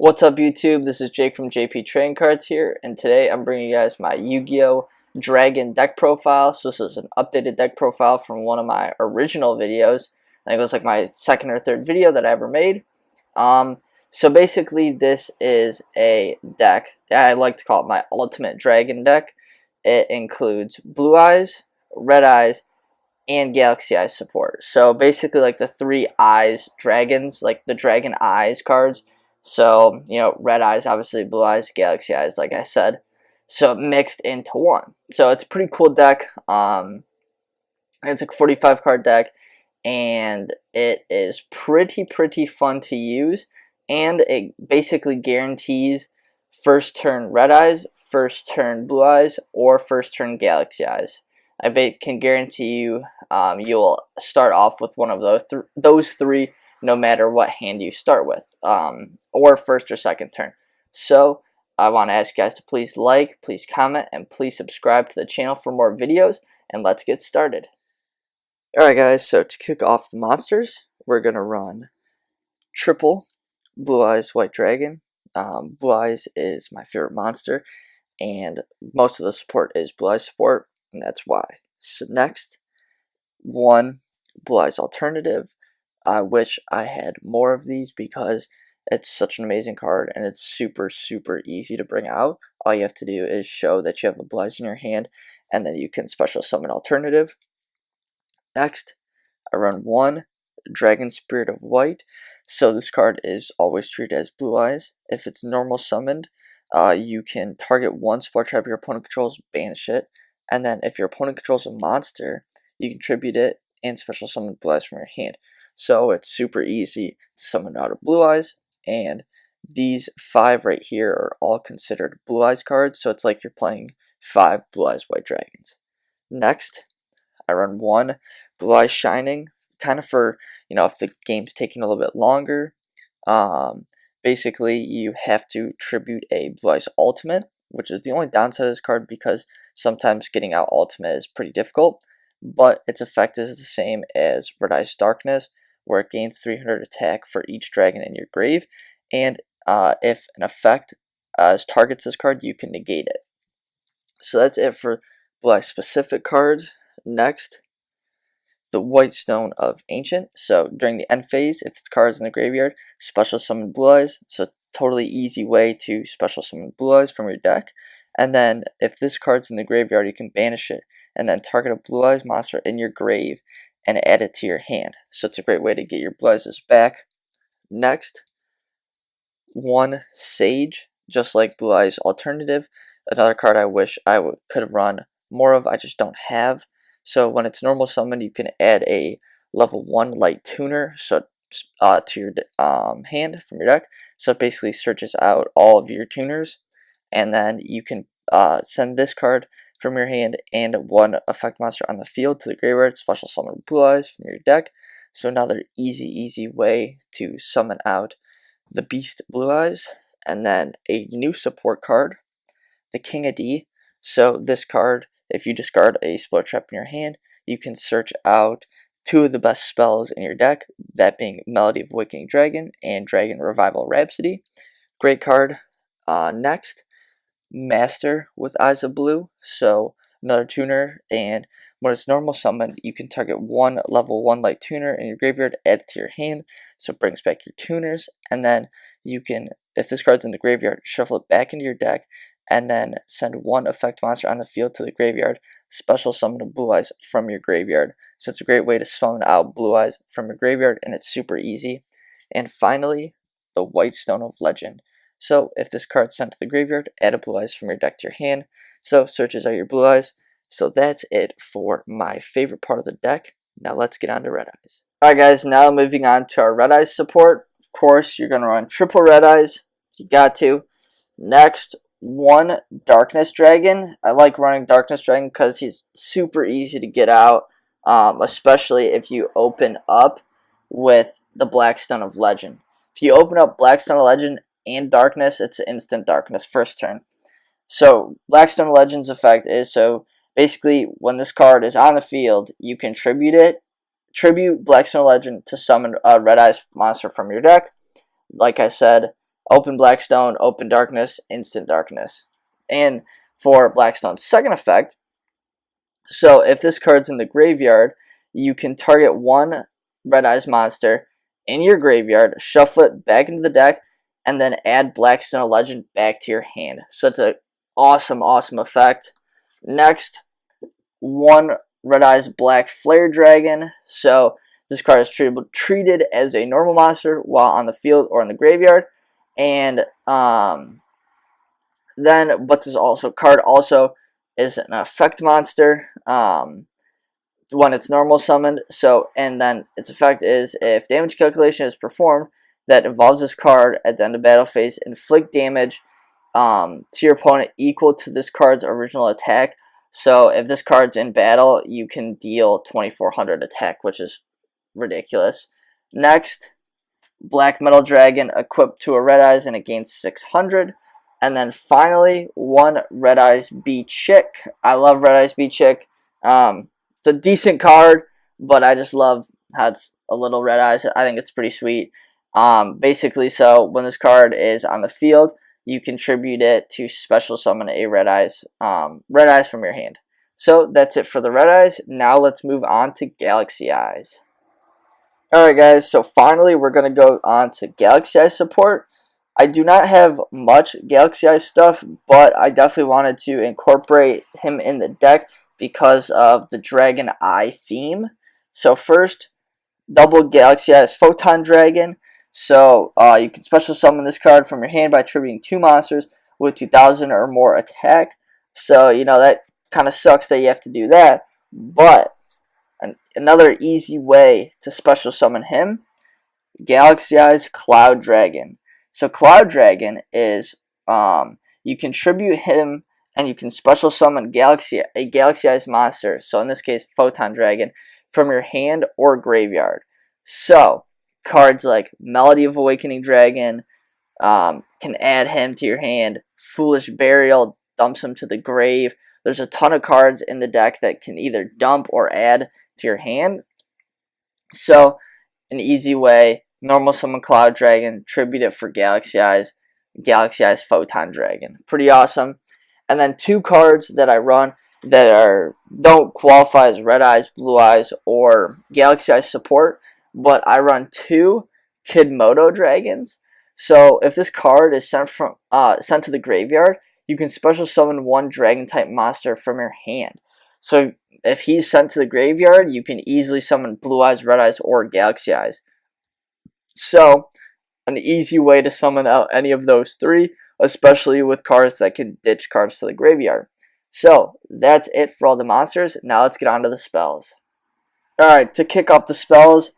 What's up YouTube? This is Jake from JP Trading Cards here, and today I'm bringing you guys my Yu-Gi-Oh! Dragon deck profile. So this is an updated deck profile from one of my original videos. I think it was like my second or third video that I ever made. So basically this is a deck. I like to call it my ultimate dragon deck. It includes Blue Eyes, Red Eyes, and Galaxy Eyes support. So basically like the three eyes dragons, like the dragon eyes cards. So, you know, Red Eyes, obviously Blue Eyes, Galaxy Eyes, like I said. So mixed into one. So it's a pretty cool deck. It's like a 45 card deck, and it is pretty fun to use, and it basically guarantees first turn Red Eyes, first turn Blue Eyes, or first turn Galaxy Eyes. I can guarantee you you'll start off with one of those three no matter what hand you start with, or first or second turn. So I want to ask you guys to please like, please comment, and please subscribe to the channel for more videos, and let's get started. Alright guys, so to kick off the monsters, we're going to run triple Blue Eyes White Dragon. Blue Eyes is my favorite monster, and most of the support is Blue Eyes support, and that's why. So next, one Blue Eyes Alternative. I wish I had more of these because it's such an amazing card and it's super easy to bring out. All you have to do is show that you have a Blue Eyes in your hand, and then you can special summon Alternative. Next, I run one Dragon Spirit of White. So this card is always treated as Blue Eyes. If it's normal summoned, you can target one spell trap your opponent controls, banish it, and then if your opponent controls a monster, you can tribute it and special summon Blue Eyes from your hand. So it's super easy to summon out of Blue Eyes, and these 5 right here are all considered Blue Eyes cards, so it's like you're playing 5 Blue Eyes White Dragons. Next, I run one Blue Eyes Shining, kind of for, you know, if the game's taking a little bit longer. Basically, you have to tribute a Blue Eyes Ultimate, which is the only downside of this card because sometimes getting out Ultimate is pretty difficult, but its effect is the same as Red Eyes Darkness, where it gains 300 attack for each dragon in your grave, and if an effect targets this card, you can negate it. So that's it for Blue Eyes specific cards. Next, the White Stone of Ancient. So during the end phase, if this card is in the graveyard, special summon Blue Eyes. So totally easy way to special summon Blue Eyes from your deck. And then if this card's in the graveyard, you can banish it and then target a Blue Eyes monster in your grave and add it to your hand. So it's a great way to get your Blue Eyes back. Next, one Sage, just like Blue Eyes Alternative. Another card I wish I could have run more of, I just don't have. So when it's normal summon, you can add a level 1 Light Tuner to your hand from your deck. So it basically searches out all of your tuners, and then you can send this card from your hand and one effect monster on the field to the graveyard, special summon Blue Eyes from your deck. So another easy way to summon out the Beast Blue Eyes. And then a new support card, the King of D. So this card, if you discard a spell trap in your hand, you can search out 2 of the best spells in your deck, that being Melody of Awakening Dragon and Dragon Revival Rhapsody. Great card. Next, Master with Eyes of Blue. So another tuner, and when it's normal summon, you can target one level 1 Light Tuner in your graveyard, add it to your hand, so it brings back your tuners, and then you can, if this card's in the graveyard, shuffle it back into your deck, and then send one effect monster on the field to the graveyard, special summon a Blue Eyes from your graveyard. So it's a great way to summon out Blue Eyes from your graveyard, and it's super easy. And finally, the White Stone of Legend. So if this card's sent to the graveyard, add a Blue Eyes from your deck to your hand. So searches out your Blue Eyes. So that's it for my favorite part of the deck. Now let's get on to Red Eyes. Alright guys, now moving on to our Red Eyes support. Of course, you're going to run triple Red Eyes. You got to. Next, one Darkness Dragon. I like running Darkness Dragon because he's super easy to get out, especially if you open up with the Blackstone of Legend. If you open up Blackstone of Legend and Darkness, it's instant Darkness first turn. So Blackstone of Legend's effect is, so basically when this card is on the field, you can tribute Blackstone of Legend to summon a Red Eyes monster from your deck. Like I said, open Blackstone, open darkness, instant darkness. And for Blackstone's second effect, so if this card's in the graveyard, you can target one Red Eyes monster in your graveyard, shuffle it back into the deck, and then add Blackstone Legend back to your hand. So it's an awesome, awesome effect. Next, one Red Eyes Black Flare Dragon. So this card is treated as a normal monster while on the field or in the graveyard. And then what this card also is an effect monster when it's normal summoned. So, and then its effect is if damage calculation is performed that involves this card at the end of battle phase, inflict damage to your opponent equal to this card's original attack. So if this card's in battle, you can deal 2400 attack, which is ridiculous. Next, Black Metal Dragon equipped to a Red Eyes and it gains 600. And then finally, one Red Eyes B-Chick. I love Red Eyes B-Chick. It's a decent card, but I just love how it's a little Red Eyes. I think it's pretty sweet. Basically, so when this card is on the field, you contribute it to special summon a Red Eyes from your hand. So that's it for the Red Eyes. Now let's move on to Galaxy Eyes. Alright guys, so finally we're going to go on to Galaxy Eyes support. I do not have much Galaxy Eyes stuff, but I definitely wanted to incorporate him in the deck because of the Dragon Eye theme. So first, double Galaxy Eyes Photon Dragon. So you can special summon this card from your hand by attributing 2 monsters with 2000 or more attack. So, you know, that kind of sucks that you have to do that. But another easy way to special summon him, Galaxy Eyes Cloud Dragon. So Cloud Dragon is, you contribute him and you can special summon a Galaxy Eyes monster, so in this case Photon Dragon, from your hand or graveyard. So cards like Melody of Awakening Dragon can add him to your hand. Foolish Burial dumps him to the grave. There's a ton of cards in the deck that can either dump or add to your hand. So an easy way, normal summon Cloud Dragon, tribute it for Galaxy Eyes Photon Dragon. Pretty awesome. And then 2 cards that I run that don't qualify as Red Eyes, Blue Eyes, or Galaxy Eyes support, but I run 2 Kidmodo Dragons. So if this card is sent to the graveyard, you can special summon 1 Dragon type monster from your hand. So if he's sent to the graveyard, you can easily summon Blue Eyes, Red Eyes, or Galaxy Eyes. So an easy way to summon out any of those 3, especially with cards that can ditch cards to the graveyard. So that's it for all the monsters. Now let's get on to the spells. Alright, to kick off the spells,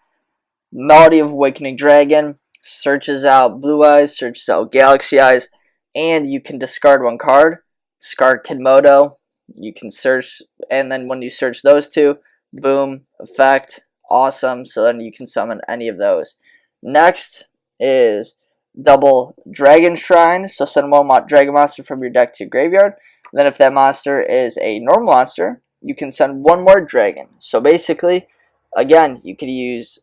Melody of Awakening Dragon searches out Blue Eyes, searches out Galaxy Eyes, and you can discard 1 card. Discard Kidmodo. You can search, and then when you search those 2, boom, effect, awesome. So then you can summon any of those. Next is double Dragon Shrine. So send 1 Dragon monster from your deck to your graveyard. Then if that monster is a normal monster, you can send 1 more dragon. So basically, again, you could use,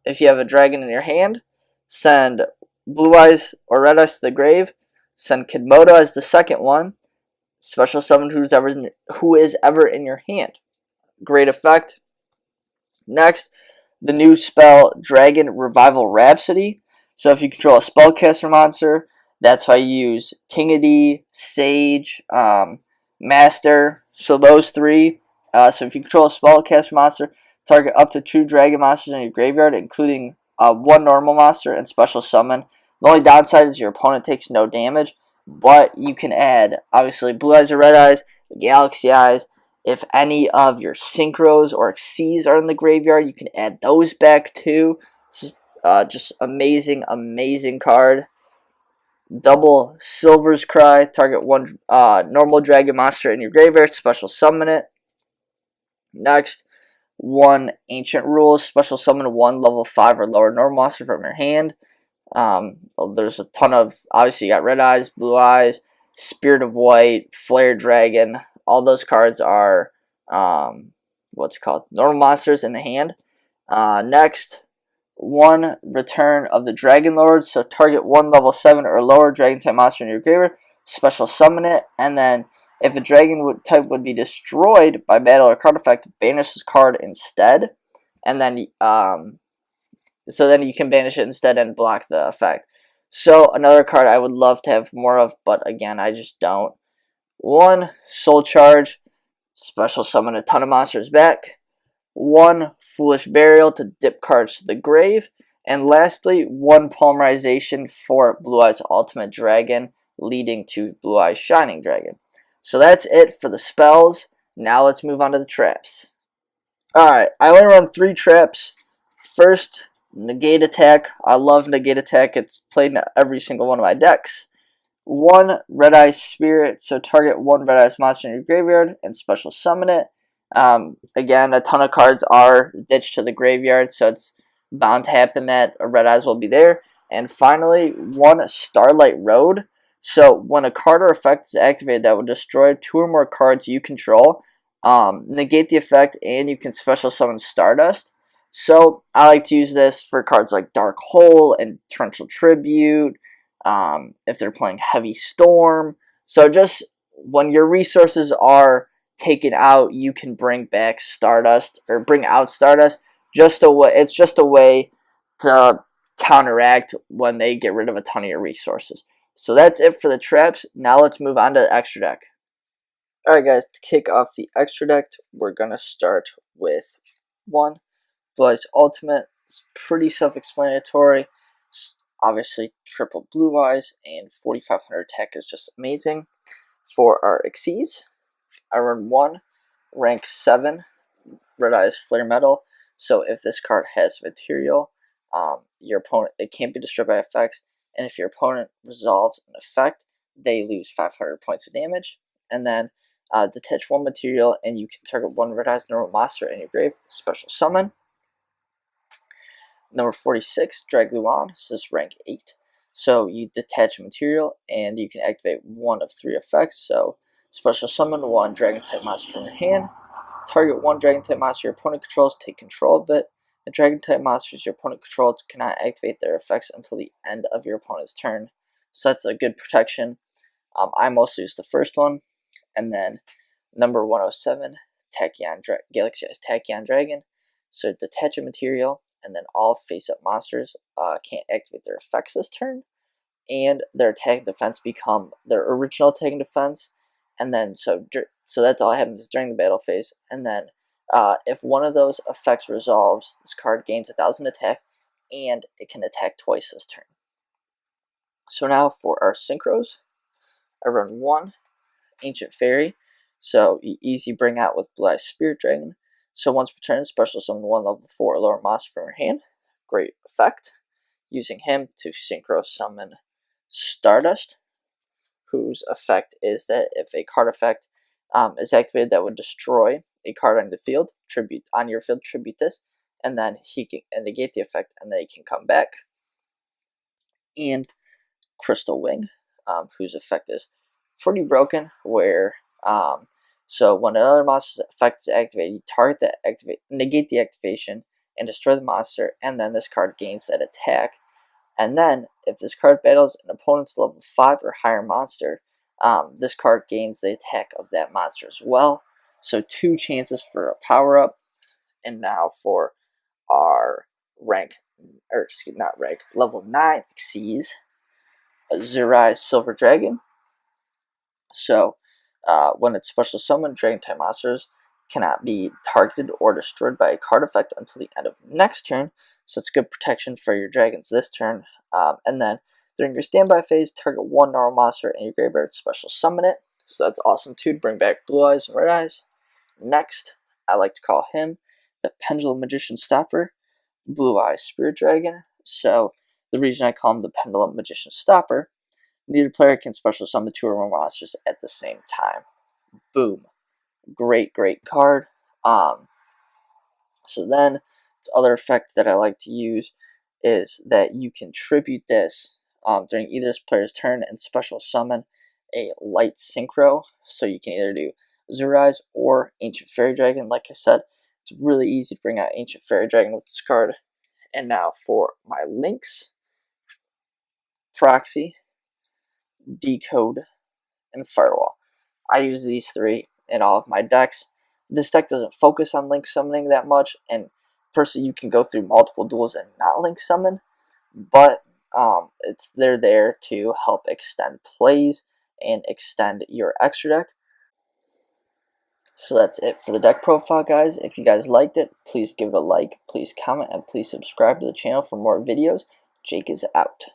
if you have a dragon in your hand, send Blue Eyes or Red Eyes to the grave, send Kidmodo as the second one, special summon who is ever in your hand. Great effect. Next, the new spell Dragon Revival Rhapsody. So if you control a spellcaster monster, that's why you use Kingady, Sage, Master, so those 3. So if you control a spellcaster monster, target up to 2 dragon monsters in your graveyard, including 1 normal monster, and special summon. The only downside is your opponent takes no damage, but you can add, obviously, Blue Eyes or Red Eyes, Galaxy Eyes. If any of your Synchros or Xyz are in the graveyard, you can add those back too. This is just amazing, amazing card. Double Silver's Cry, target 1 normal dragon monster in your graveyard, special summon it. Next, 1 Ancient Rules, special summon 1 level 5 or lower normal monster from your hand. There's a ton of, obviously you got Red Eyes, Blue Eyes, Spirit of White, Flare Dragon. All those cards are, normal monsters in the hand. Next, 1 return of the Dragon Lord, so target 1 level 7 or lower Dragon type monster in your graveyard, special summon it, and then if a Dragon type would be destroyed by battle or card effect, banish this card instead, and then so then you can banish it instead and block the effect. So another card I would love to have more of, but again I just don't. 1 Soul Charge, special summon a ton of monsters back. 1 Foolish Burial to dip cards to the grave. And lastly, 1 Polymerization for Blue Eyes Ultimate Dragon, leading to Blue Eyes Shining Dragon. So that's it for the spells. Now let's move on to the traps. Alright, I only run 3 traps. First, Negate Attack. I love Negate Attack. It's played in every single one of my decks. 1 Red Eyes Spirit, so target 1 Red Eyes monster in your graveyard and special summon it. Again, a ton of cards are ditched to the graveyard, so it's bound to happen that a Red Eyes will be there. And finally, 1 Starlight Road. So when a card or effect is activated that will destroy 2 or more cards you control, negate the effect and you can special summon Stardust. So I like to use this for cards like Dark Hole and Torrential Tribute, if they're playing Heavy Storm. So just when your resources are taken out, you can bring back Stardust, or bring out Stardust. It's just a way to counteract when they get rid of a ton of your resources. So that's it for the traps. Now let's move on to the extra deck. Alright guys, to kick off the extra deck, we're going to start with 1 Blue Eyes Ultimate. It's pretty self-explanatory. Obviously, triple Blue Eyes and 4,500 attack is just amazing. For our Xyz, I run 1 rank 7 Red Eyes Flare Metal. So if this card has material, your opponent, it can't be destroyed by effects, and if your opponent resolves an effect, they lose 500 points of damage. And then detach 1 material, and you can target 1 Red Eyes normal monster in your grave, special summon. Number 46, Drag Luan. This is rank 8. So you detach a material, and you can activate 1 of 3 effects. So special summon 1 Dragon type monster from your hand. Target 1 Dragon type monster your opponent controls, take control of it. The Dragon type monsters your opponent controls cannot activate their effects until the end of your opponent's turn. So that's a good protection. I mostly use the first one. And then number 107, Galaxy Eyes Tachyon Dragon. So detach a material, and then all face-up monsters can't activate their effects this turn, and their attack and defense become their original attack and defense, and then so that's all that happens during the battle phase. And then if one of those effects resolves, this card gains 1,000 attack, and it can attack twice this turn. So now for our synchros, I run 1 Ancient Fairy, so easy bring out with Blue Eyes Spirit Dragon. So once per turn, special summon 1 level 4 or lower monster from your hand. Great effect. Using him to synchro summon Stardust, whose effect is that if a card effect is activated that would destroy a card on the field, tribute this, and then he can negate the effect, and then he can come back. And Crystal Wing, whose effect is pretty broken, where so when another monster's effect is activated, you target that negate the activation and destroy the monster, and then this card gains that attack. And then if this card battles an opponent's level 5 or higher monster, this card gains the attack of that monster as well. So 2 chances for a power up. And now for our level 9 Xyz, Azure Silver Dragon. So when it's special summoned, Dragon type monsters cannot be targeted or destroyed by a card effect until the end of next turn. So it's good protection for your dragons this turn. And then during your standby phase, target 1 normal monster in your graveyard, special summon it. So that's awesome too, to bring back Blue Eyes and Red Eyes. Next, I like to call him the Pendulum Magician Stopper, Blue Eyes Spirit Dragon. So the reason I call him the Pendulum Magician Stopper, neither player can special summon 2 or more monsters at the same time. Boom. Great card. So then, this other effect that I like to use is that you can tribute this during either player's turn and special summon a light synchro. So you can either do Azure Eyes or Ancient Fairy Dragon. Like I said, it's really easy to bring out Ancient Fairy Dragon with this card. And now for my links, proxy, decode, and firewall. I use these three in all of my decks. This deck doesn't focus on link summoning that much, and personally you can go through multiple duels and not link summon, but they're there to help extend plays and extend your extra deck. So that's it for the deck profile, guys. If you guys liked it, please give it a like, please comment, and please subscribe to the channel for more videos. Jake is out.